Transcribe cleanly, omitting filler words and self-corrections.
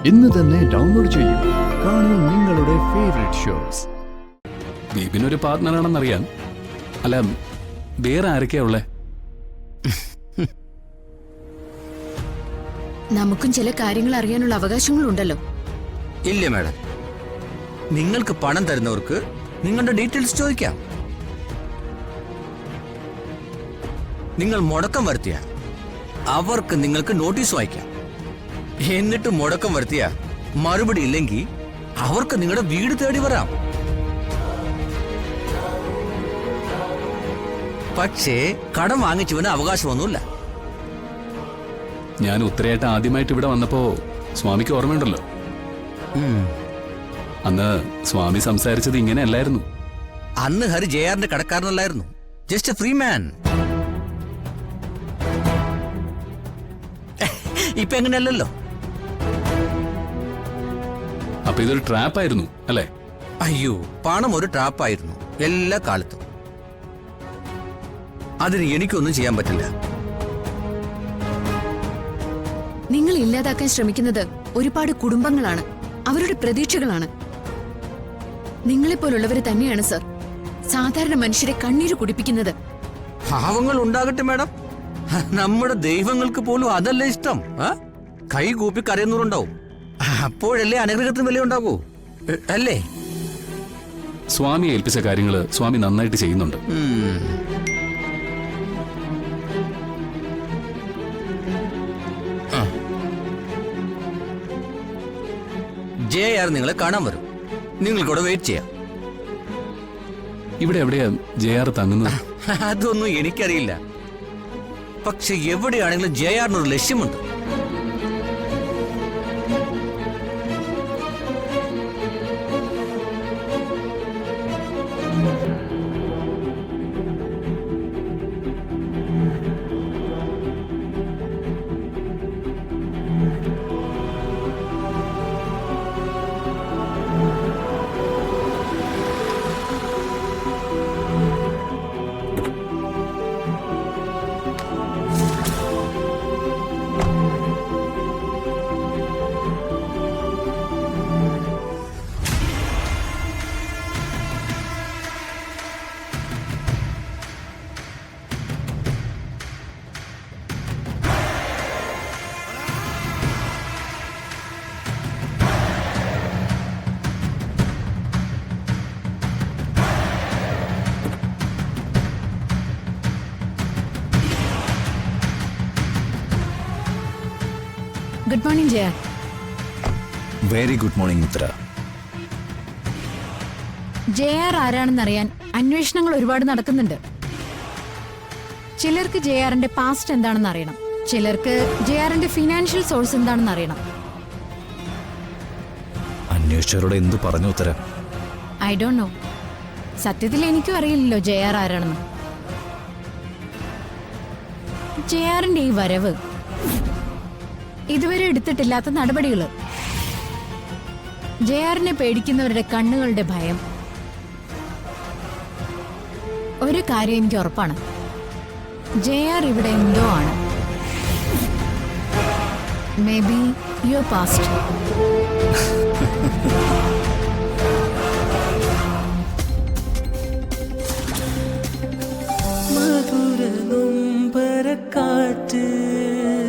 ഇന്ന് തന്നെ ഡൗൺലോഡ് ചെയ്യൂ. കാണൂ നിങ്ങളുടെ ഫേവറേറ്റ് ഷോസ്. ബീബിനൊരു പാർട്ട്ണറാണെന്നറിയാം. അല്ല, വേറെ ആരൊക്കെയാ ഉള്ളേ? നമുക്കും ചില കാര്യങ്ങൾ അറിയാനുള്ള അവകാശങ്ങളുണ്ടല്ലോ. ഇല്ല മാഡം, നിങ്ങൾക്ക് പണം തരുന്നവർക്ക് നിങ്ങളുടെ ഡീറ്റെയിൽസ് ചോദിക്കാം. നിങ്ങൾ മുടക്കം വരുത്തിയ അവർക്ക് നിങ്ങൾക്ക് നോട്ടീസ് വായിക്കാം. എന്നിട്ട് മുടക്കം വരുത്തിയ മറുപടി ഇല്ലെങ്കിൽ അവർക്ക് നിങ്ങളുടെ വീട് തേടി വരാം. പക്ഷേ കടം വാങ്ങിച്ചവന് അവകാശമൊന്നുമില്ല. ഞാൻ ഉത്തരയായിട്ട് ആദ്യമായിട്ട് ഇവിടെ വന്നപ്പോ സ്വാമിക്ക് ഓർമ്മയുണ്ടല്ലോ, അന്ന് സ്വാമി സംസാരിച്ചത് ഇങ്ങനെയല്ലായിരുന്നു. അന്ന് ഹരി ജെആറിന്റെ കടക്കാരനല്ലായിരുന്നു, ജസ്റ്റ് എ ഫ്രീ മാൻ. ഇപ്പൊ എങ്ങനെയല്ലല്ലോ. അപ്പൊ ഇതൊരു ട്രാപ്പായിരുന്നു അല്ലേ? അയ്യോ, പണം ഒരു ട്രാപ്പായിരുന്നു എല്ലാ കാലത്തും. അതിന് എനിക്കൊന്നും ചെയ്യാൻ പറ്റില്ല. നിങ്ങൾ ഇല്ലാതാക്കാൻ ശ്രമിക്കുന്നത് ഒരുപാട് കുടുംബങ്ങളാണ്, അവരുടെ പ്രതീക്ഷകളാണ്. നിങ്ങളെപ്പോലുള്ളവര് തന്നെയാണ് സർ സാധാരണ മനുഷ്യരെ കണ്ണീര് കുടിപ്പിക്കുന്നത്. ഭാവങ്ങൾ ഉണ്ടാകട്ടെ മാഡം, നമ്മുടെ ദൈവങ്ങൾക്ക് പോലും അതല്ലേ ഇഷ്ടം. കൈ കൂപ്പി കരയുന്നവരുണ്ടാവും, അപ്പോഴല്ലേ അനുഗ്രഹത്തിന് വില ഉണ്ടാകൂ അല്ലേ? സ്വാമിയെ ഏൽപ്പിച്ച കാര്യങ്ങള് സ്വാമി നന്നായിട്ട് ചെയ്യുന്നുണ്ട്. ജെആർ നിങ്ങളെ കാണാൻ വരും, നിങ്ങൾക്കൂടെ വെയിറ്റ് ചെയ്യാം. ഇവിടെ എവിടെയാ ജെആർ തങ്ങുന്നത്? അതൊന്നും എനിക്കറിയില്ല, പക്ഷെ എവിടെയാണെങ്കിലും ജെആറിനൊരു ലക്ഷ്യമുണ്ട്. Good morning Jaya. Very good morning Uthara. JR ആരാണെന്നറിയാൻ അന്വേഷണങ്ങൾ ഒരുപാട് നടക്കുന്നുണ്ട്. ചിലർക്ക് ജെആറിന്റെ പാസ്റ്റ് എന്താണെന്ന് അറിയണം, ചിലർക്ക് ജെആറിന്റെ ഫിനാൻഷ്യൽ സോഴ്സ് എന്താണെന്ന് അറിയണം. അന്വേഷകരോട് എന്തു പറഞ്ഞു ഉത്തര? I don't know. സത്യത്തിൽ എനിക്കും അറിയില്ലല്ലോ ജെആർ ആരാണെന്ന്. ജെആറിന്റെ ഈ വരവ്, ഇതുവരെ എടുത്തിട്ടില്ലാത്ത നടപടികള്, ജെആറിനെ പേടിക്കുന്നവരുടെ കണ്ണുകളുടെ ഭയം. ഒരു കാര്യം എനിക്ക് ഉറപ്പാണ്, ജെആർ ഇവിടെ എന്തോ ആണ്. May be your past.